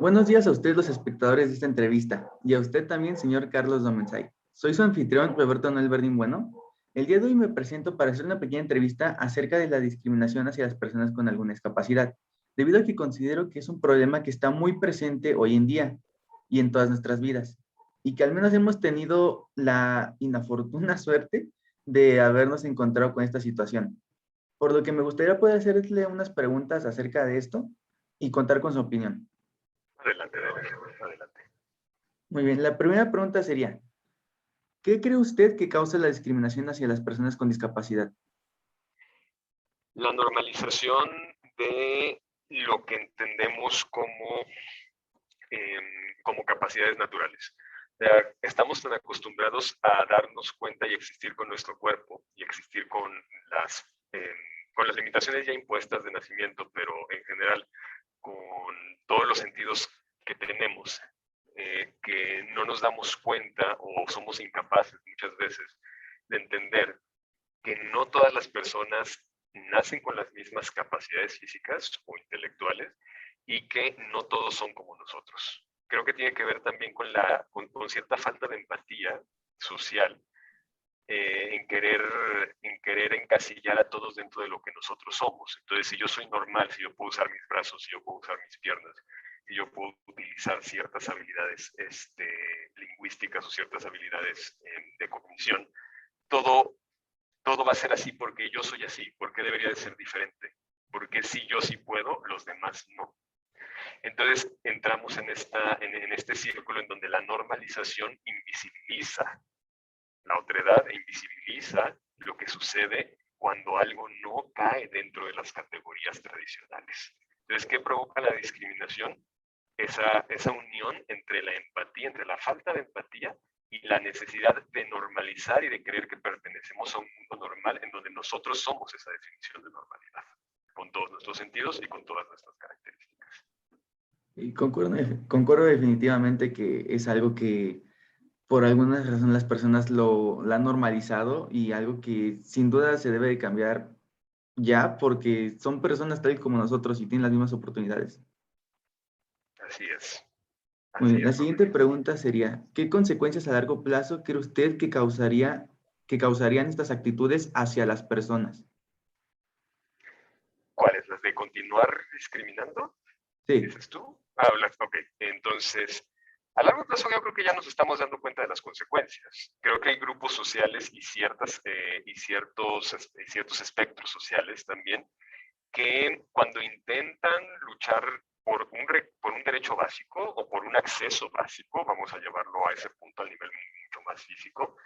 Buenos días a ustedes, los espectadores de esta entrevista, y a usted también, señor Carlos Domensay. Soy su anfitrión, Roberto Noel Verdín Bueno. El día de hoy me presento para hacer una pequeña entrevista acerca de la discriminación hacia las personas con alguna discapacidad, debido a que considero que es un problema que está muy presente hoy en día y en todas nuestras vidas, y que al menos hemos tenido la inafortunada suerte de habernos encontrado con esta situación. Por lo que me gustaría poder hacerle unas preguntas acerca de esto y contar con su opinión. Adelante, adelante. Muy bien, la primera pregunta sería, ¿qué cree usted que causa la discriminación hacia las personas con discapacidad? La normalización de lo que entendemos como capacidades naturales. Estamos tan acostumbrados a darnos cuenta y existir con nuestro cuerpo y existir las, con las limitaciones ya impuestas de nacimiento, pero en general con todos los sentidos que tenemos, que no nos damos cuenta o somos incapaces muchas veces de entender que no todas las personas nacen con las mismas capacidades físicas o intelectuales y que no todos son como nosotros. Creo que tiene que ver también con cierta falta de empatía social, en querer encasillar a todos dentro de lo que nosotros somos. Entonces, si yo soy normal, si yo puedo usar mis brazos, si yo puedo usar mis piernas, si yo puedo utilizar ciertas habilidades lingüísticas o ciertas habilidades de cognición, todo va a ser así porque yo soy así, porque debería de ser diferente, porque si yo sí puedo, los demás no. Entonces entramos en este círculo en donde la normalización invisibiliza la otredad e invisibiliza lo que sucede cuando algo no cae dentro de las categorías tradicionales. Entonces, ¿qué provoca la discriminación? Esa unión entre la empatía, entre la falta de empatía y la necesidad de normalizar y de creer que pertenecemos a un mundo normal en donde nosotros somos esa definición de normalidad, con todos nuestros sentidos y con todas nuestras características. Y concuerdo definitivamente que es algo que por alguna razón las personas la han normalizado y algo que sin duda se debe de cambiar ya porque son personas tal como nosotros y tienen las mismas oportunidades. Así es, Muy así bien, la es, siguiente Roberto. pregunta sería, ¿qué consecuencias a largo plazo cree usted que causarían estas actitudes hacia las personas? ¿Cuáles? ¿Las de continuar discriminando? Sí, ¿Dices tú? Ok. Entonces, a largo plazo yo creo que ya nos estamos dando cuenta de las consecuencias. Creo que hay grupos sociales y ciertos espectros sociales también que cuando intentan luchar por un derecho básico o por un acceso básico, vamos a llevarlo a ese punto al nivel mucho más físico,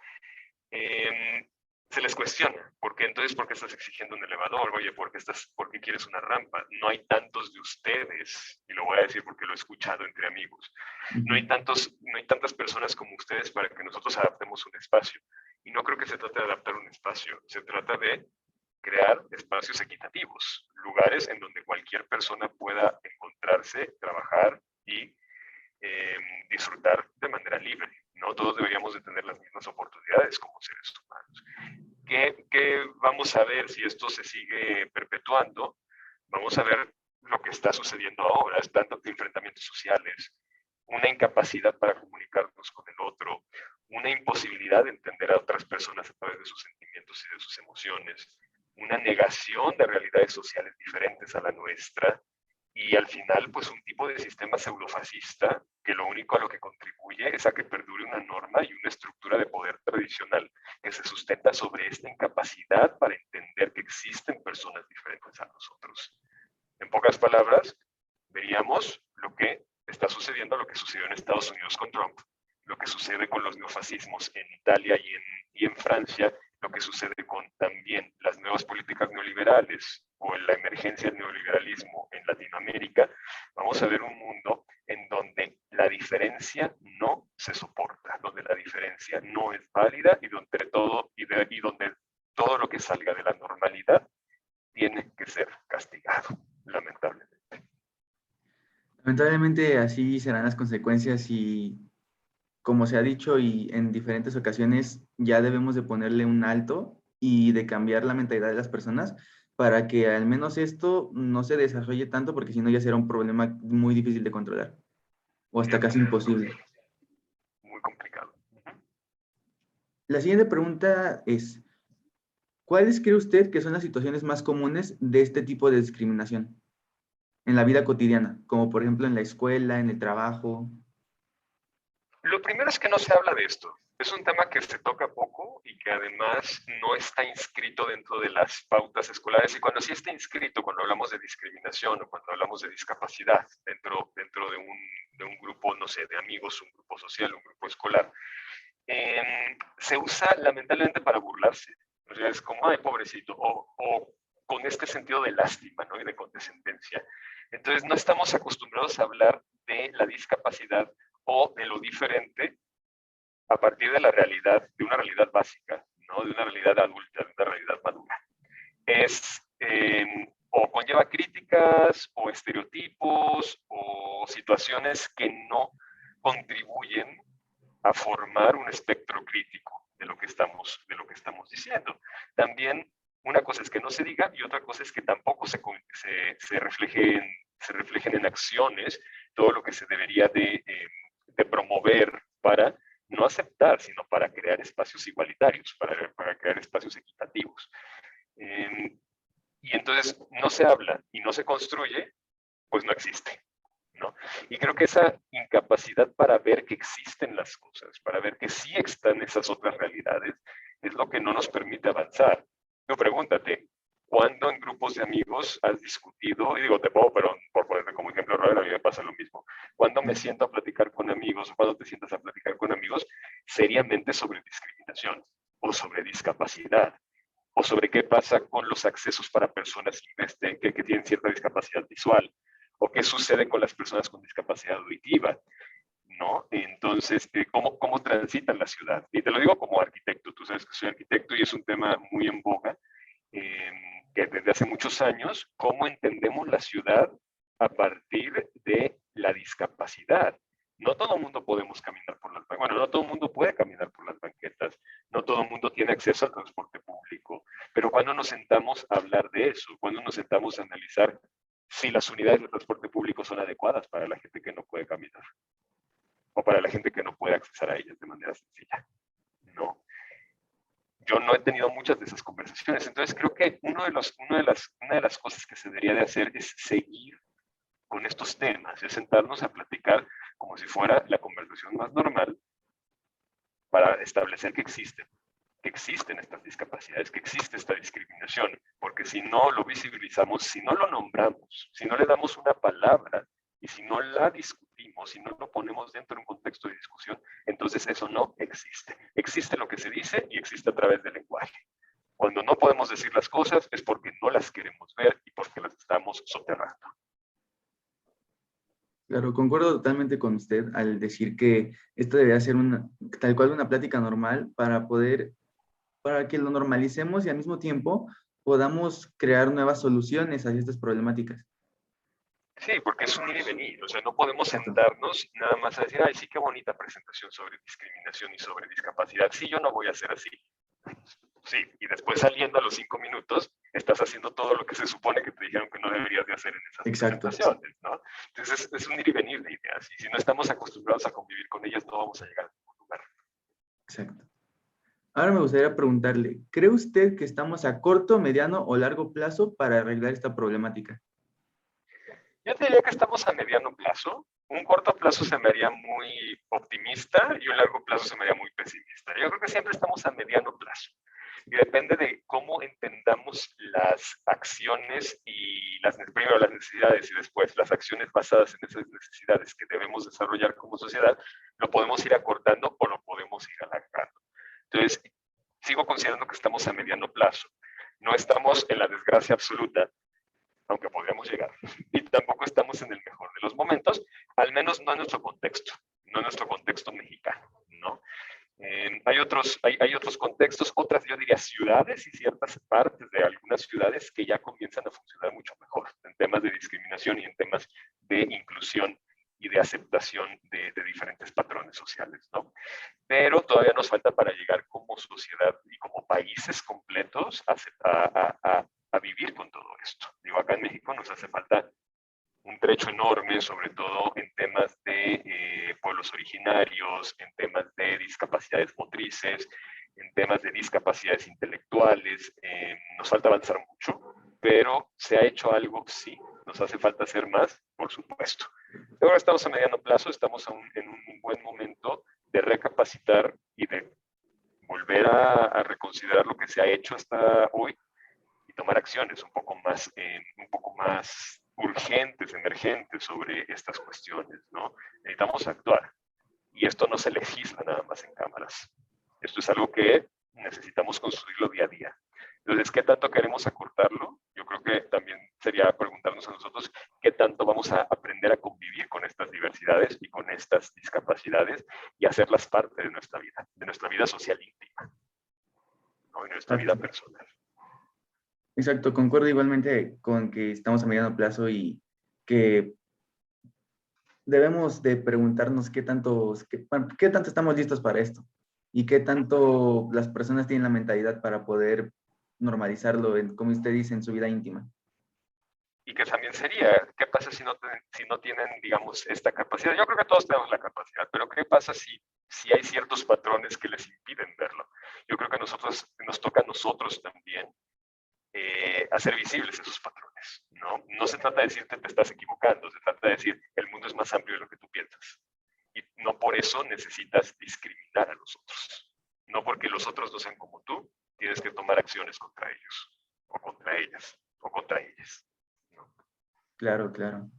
se les cuestiona, ¿por qué estás exigiendo un elevador? Oye, ¿por qué quieres una rampa? No hay tantos de ustedes, y lo voy a decir porque lo he escuchado entre amigos, no hay tantas personas como ustedes para que nosotros adaptemos un espacio. Y no creo que se trate de adaptar un espacio, se trata de crear espacios equitativos, lugares en donde cualquier persona pueda encontrarse, trabajar y disfrutar de manera libre. No todos deberíamos de tener las mismas oportunidades como seres humanos. ¿Qué vamos a ver si esto se sigue perpetuando? Vamos a ver lo que está sucediendo ahora, tanto enfrentamientos sociales, una incapacidad para comunicarnos con el otro, una imposibilidad de entender a otras personas a través de sus sentimientos y de sus emociones, una negación de realidades sociales diferentes a la nuestra, y al final, pues un tipo de sistema pseudofascista que lo único a lo que contribuye es a que perdure una norma y una estructura de poder tradicional que se sustenta sobre esta incapacidad para entender que existen personas diferentes a nosotros. En pocas palabras, veríamos lo que está sucediendo, lo que sucedió en Estados Unidos con Trump, lo que sucede con los neofascismos en Italia y en Francia, lo que sucede con también las nuevas políticas neoliberales o la emergencia del neoliberalismo en Latinoamérica. Vamos a ver un mundo en donde la diferencia no se soporta, donde la diferencia no es válida y donde todo lo que salga de la normalidad tiene que ser castigado, lamentablemente. lamentablemente así serán las consecuencias y como se ha dicho y en diferentes ocasiones, ya debemos de ponerle un alto y de cambiar la mentalidad de las personas para que al menos esto no se desarrolle tanto, porque si no ya será un problema muy difícil de controlar. o hasta casi imposible. Muy complicado. La siguiente pregunta es, ¿cuáles cree usted que son las situaciones más comunes de este tipo de discriminación en la vida cotidiana? Como por ejemplo en la escuela, en el trabajo. Lo primero es que no se habla de esto. Es un tema que se toca poco y que además no está inscrito dentro de las pautas escolares. Y cuando sí está inscrito, cuando hablamos de discriminación o cuando hablamos de discapacidad dentro de un grupo, no sé, de amigos, un grupo social, un grupo escolar, se usa lamentablemente para burlarse. O sea, es como, ay, pobrecito, o con este sentido de lástima, ¿no? Y de condescendencia. Entonces, no estamos acostumbrados a hablar de la discapacidad o de lo diferente a partir de la realidad, de una realidad básica, ¿no? De una realidad adulta, de una realidad madura. Es, o conlleva críticas, o estereotipos, o situaciones que no contribuyen a formar un espectro crítico de lo que estamos diciendo. También una cosa es que no se diga y otra cosa es que tampoco se reflejen en acciones todo lo que se debería de promover para no aceptar, sino para crear espacios igualitarios, para crear espacios equitativos. Y entonces no se habla y no se construye, pues no existe. ¿No? Y creo que esa incapacidad para ver que existen las cosas, para ver que sí están esas otras realidades, es lo que no nos permite avanzar. Tú pregúntate, ¿cuándo en grupos de amigos has discutido? Y digo, te puedo, pero por ponerte como ejemplo, Robert, a mí me pasa lo mismo. Cuando me siento a platicar con amigos, o cuando te sientas a platicar con amigos, seriamente sobre discriminación o sobre discapacidad, o sobre qué pasa con los accesos para personas que tienen cierta discapacidad visual, o qué sucede con las personas con discapacidad auditiva, ¿no? Entonces, ¿cómo transitan la ciudad? Y te lo digo como arquitecto, tú sabes que soy arquitecto y es un tema muy en boga, que desde hace muchos años, cómo entendemos la ciudad a partir de la discapacidad. No todo el mundo podemos caminar por las banquetas, bueno, no todo el mundo puede caminar por las banquetas, no todo el mundo tiene acceso al transporte público, pero cuando nos sentamos a hablar de eso, cuando nos sentamos a analizar si las unidades de transporte público son adecuadas para la gente que no puede caminar o para la gente que no puede acceder a ellas de manera sencilla. No. Yo no he tenido muchas de esas conversaciones, entonces creo que una de las cosas que se debería de hacer es seguir con estos temas, es sentarnos a platicar como si fuera la conversación más normal para establecer que existen estas discapacidades, que existe esta discriminación, porque si no lo visibilizamos, si no lo nombramos, si no le damos una palabra y si no la discutimos, si no lo ponemos dentro de un contexto de discusión, entonces eso no existe. Existe lo que se dice y existe a través del lenguaje. Cuando no podemos decir las cosas es porque no las queremos ver y porque las estamos soterrando. Claro, concuerdo totalmente con usted al decir que esto debería ser tal cual una plática normal para que lo normalicemos y al mismo tiempo podamos crear nuevas soluciones a estas problemáticas. Sí, porque es un ir y venir, o sea, no podemos sentarnos nada más a decir, ay, sí, qué bonita presentación sobre discriminación y sobre discapacidad. Sí, yo no voy a hacer así. Sí, y después saliendo a los 5 minutos, estás haciendo todo lo que se supone que te dijeron que no deberías de hacer en esas presentaciones, ¿no? Entonces es un ir y venir de ideas, y si no estamos acostumbrados a convivir con ellas, no vamos a llegar a ningún lugar. Exacto. Ahora me gustaría preguntarle, ¿cree usted que estamos a corto, mediano o largo plazo para arreglar esta problemática? Yo te diría que estamos a mediano plazo. Un corto plazo se me haría muy optimista y un largo plazo se me haría muy pesimista. Yo creo que siempre estamos a mediano plazo. Y depende de cómo entendamos las acciones y primero las necesidades y después las acciones basadas en esas necesidades que debemos desarrollar como sociedad, lo podemos ir acortando o lo podemos ir alargando. Entonces, sigo considerando que estamos a mediano plazo. No estamos en la desgracia absoluta, aunque podríamos llegar. Y tampoco estamos en el mejor de los momentos, al menos no en nuestro contexto, no en nuestro contexto mexicano, ¿no? Hay otros contextos, otras, yo diría, ciudades y ciertas partes de algunas ciudades que ya comienzan a funcionar mucho mejor en temas de discriminación y en temas de inclusión y de aceptación de diferentes patrones sociales, ¿no? Pero todavía nos falta para llegar como sociedad y como países completos a vivir con todo esto. Digo, acá en México nos hace falta un trecho enorme, sobre todo en temas de de pueblos originarios, en temas de discapacidades motrices, en temas de discapacidades intelectuales. Nos falta avanzar mucho, pero ¿se ha hecho algo? Sí. ¿Nos hace falta hacer más? Por supuesto. Ahora estamos a mediano plazo, estamos en un buen momento de recapacitar y de volver a reconsiderar lo que se ha hecho hasta hoy y tomar acciones un poco más urgentes, emergentes sobre estas cuestiones, ¿no? Necesitamos actuar. Y esto no se legisla nada más en cámaras. Esto es algo que necesitamos construirlo día a día. Entonces, ¿qué tanto queremos acortarlo? Yo creo que también sería preguntarnos a nosotros qué tanto vamos a aprender a convivir con estas diversidades y con estas discapacidades y hacerlas parte de nuestra vida social íntima, ¿no? Y nuestra vida personal. Exacto, concuerdo igualmente con que estamos a mediano plazo y que debemos de preguntarnos qué tanto estamos listos para esto y qué tanto las personas tienen la mentalidad para poder normalizarlo, como usted dice, en su vida íntima. Y que también sería, ¿qué pasa si no tienen, digamos, esta capacidad? Yo creo que todos tenemos la capacidad, pero ¿qué pasa si hay ciertos patrones que les impiden verlo? Yo creo que nos toca a nosotros también hacer visibles esos patrones, ¿no? No se trata de decirte te estás equivocando, se trata de decir el mundo es más amplio de lo que tú piensas. Y no por eso necesitas discriminar a los otros. No porque los otros no sean como tú, tienes que tomar acciones contra ellos, o contra ellas, o contra ellas. ¿No? Claro, claro.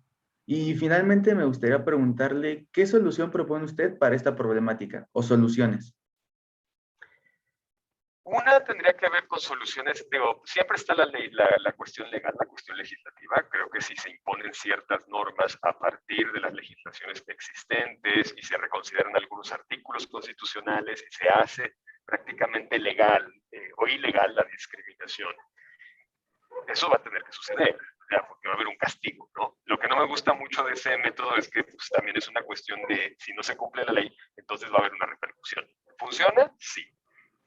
Y finalmente me gustaría preguntarle, ¿qué solución propone usted para esta problemática o soluciones? Una tendría que ver con soluciones, digo, siempre está la ley, la cuestión legal, la cuestión legislativa. Creo que si se imponen ciertas normas a partir de las legislaciones existentes y se reconsideran algunos artículos constitucionales y se hace prácticamente legal o ilegal la discriminación, eso va a tener que suceder, ya, porque va a haber un castigo, ¿no? Lo que no me gusta mucho de ese método es que pues, también es una cuestión de si no se cumple la ley, entonces va a haber una repercusión. ¿Funciona? Sí.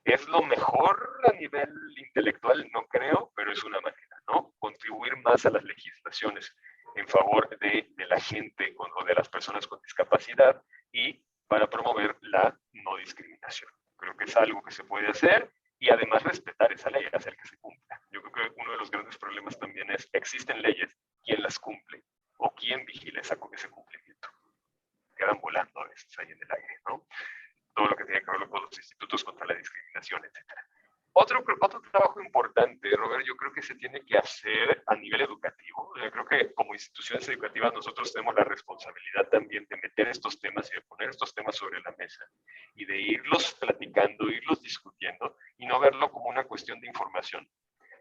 ¿Es lo mejor a nivel intelectual? No creo, pero es una manera, ¿no? Contribuir más a las legislaciones en favor de la gente o de las personas con discapacidad y para promover la no discriminación. Creo que es algo que se puede hacer y además respetar esa ley, hacer que se cumpla. Yo creo que uno de los grandes problemas también es, existen leyes, ¿quién las cumple? ¿O quién vigila ese cumplimiento? Quedan volando a veces ahí en el aire, ¿no? Todo lo que tiene que ver con los institutos contra la discriminación, etc. Otro trabajo importante, Robert, yo creo que se tiene que hacer a nivel educativo. Yo creo que como instituciones educativas nosotros tenemos la responsabilidad también de meter estos temas y de poner estos temas sobre la mesa y de irlos platicando, irlos discutiendo y no verlo como una cuestión de información.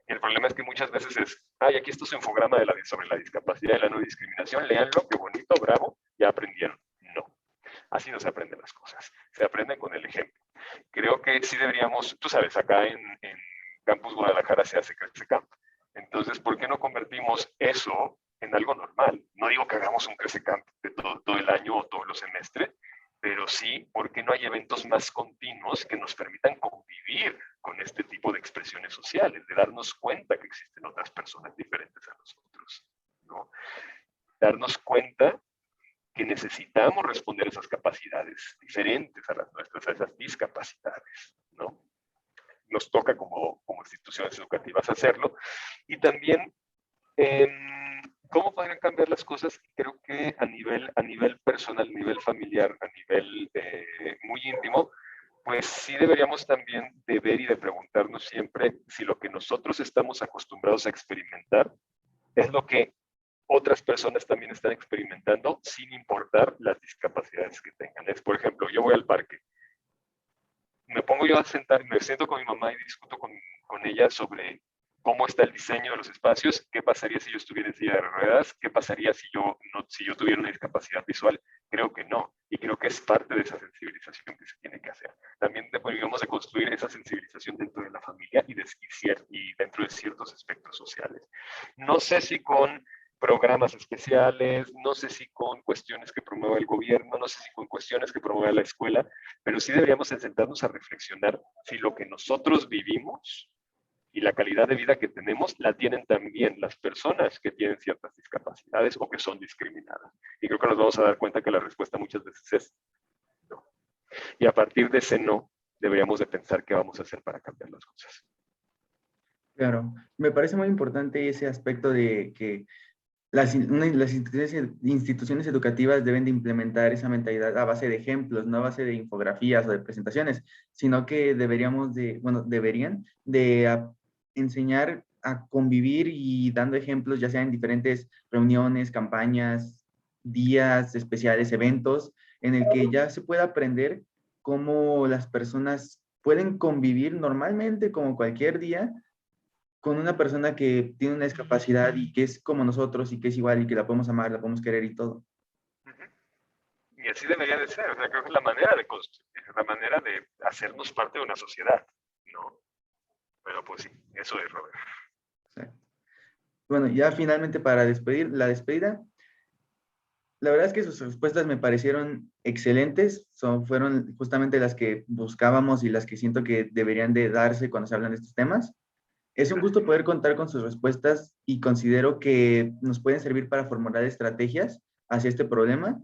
Y el problema es que muchas veces es, ay, aquí está su infograma sobre la discapacidad y la no discriminación, léanlo, qué bonito, bravo, ya aprendieron. No. Así no se aprenden las cosas, se aprenden con el ejemplo. Creo que sí deberíamos, tú sabes, acá en Campus Guadalajara se hace Crece Camp. Entonces, ¿por qué no convertimos eso en algo normal? No digo que hagamos un Crece Camp de todo el año o todos los semestres, pero sí, ¿por qué no hay eventos más continuos que nos permitan convivir con este tipo de expresiones sociales, de darnos cuenta que existen otras personas diferentes a nosotros, ¿no? Darnos cuenta que necesitamos responder a esas capacidades diferentes a las nuestras, a esas discapacidades, ¿no? Nos toca como instituciones educativas hacerlo. Y también, ¿cómo podrían cambiar las cosas? Creo que a nivel personal, a nivel familiar, a nivel muy íntimo, pues sí deberíamos también de ver y de preguntarnos siempre si lo que nosotros estamos acostumbrados a experimentar es lo que otras personas también están experimentando sin importar las discapacidades que tengan. Es, por ejemplo, yo voy al parque, me pongo yo a sentar, me siento con mi mamá y discuto con ella sobre cómo está el diseño de los espacios, qué pasaría si yo estuviera en silla de ruedas, qué pasaría si yo tuviera una discapacidad visual. Creo que no, y creo que es parte de esa sensibilización que se tiene que hacer. También deberíamos de construir esa sensibilización dentro de la familia y dentro de ciertos aspectos sociales. No sé si con programas especiales, no sé si con cuestiones que promueva el gobierno, no sé si con cuestiones que promueva la escuela, pero sí deberíamos sentarnos a reflexionar si lo que nosotros vivimos Y la calidad de vida que tenemos la tienen también las personas que tienen ciertas discapacidades o que son discriminadas. Y creo que nos vamos a dar cuenta que la respuesta muchas veces es no. Y a partir de ese no, deberíamos de pensar qué vamos a hacer para cambiar las cosas. Claro, me parece muy importante ese aspecto de que las instituciones educativas deben de implementar esa mentalidad a base de ejemplos, no a base de infografías o de presentaciones, sino que deberían de enseñar a convivir y dando ejemplos, ya sea en diferentes reuniones, campañas, días especiales, eventos, en el que ya se pueda aprender cómo las personas pueden convivir normalmente como cualquier día con una persona que tiene una discapacidad y que es como nosotros y que es igual y que la podemos amar, la podemos querer y todo. Y así debería de ser. O sea, creo que es la manera de construir, la manera de hacernos parte de una sociedad, ¿no? Pero pues sí, eso es, Robert. Exacto. Bueno, ya finalmente para la despedida, la verdad es que sus respuestas me parecieron excelentes, fueron justamente las que buscábamos y las que siento que deberían de darse cuando se hablan de estos temas. Es un gusto poder contar con sus respuestas y considero que nos pueden servir para formular estrategias hacia este problema.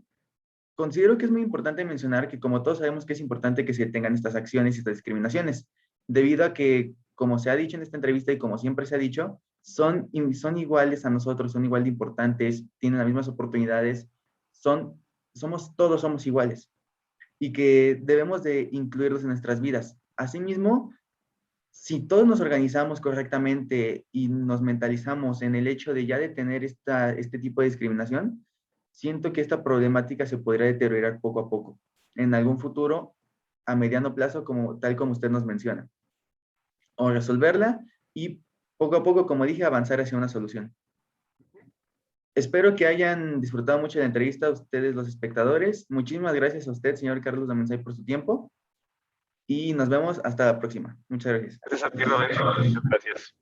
Considero que es muy importante mencionar que como todos sabemos que es importante que se tengan estas acciones y estas discriminaciones, debido a que, como se ha dicho en esta entrevista y como siempre se ha dicho, son iguales a nosotros, son igual de importantes, tienen las mismas oportunidades, todos somos iguales y que debemos de incluirlos en nuestras vidas. Asimismo, si todos nos organizamos correctamente y nos mentalizamos en el hecho de ya detener este tipo de discriminación, siento que esta problemática se podría deteriorar poco a poco, en algún futuro, a mediano plazo, tal como usted nos menciona, o resolverla y poco a poco, como dije, avanzar hacia una solución. Espero que hayan disfrutado mucho de la entrevista, ustedes los espectadores. Muchísimas gracias a usted, señor Carlos Domensay, por su tiempo y nos vemos hasta la próxima. Muchas gracias. Gracias a ti, Robert. Muchas gracias.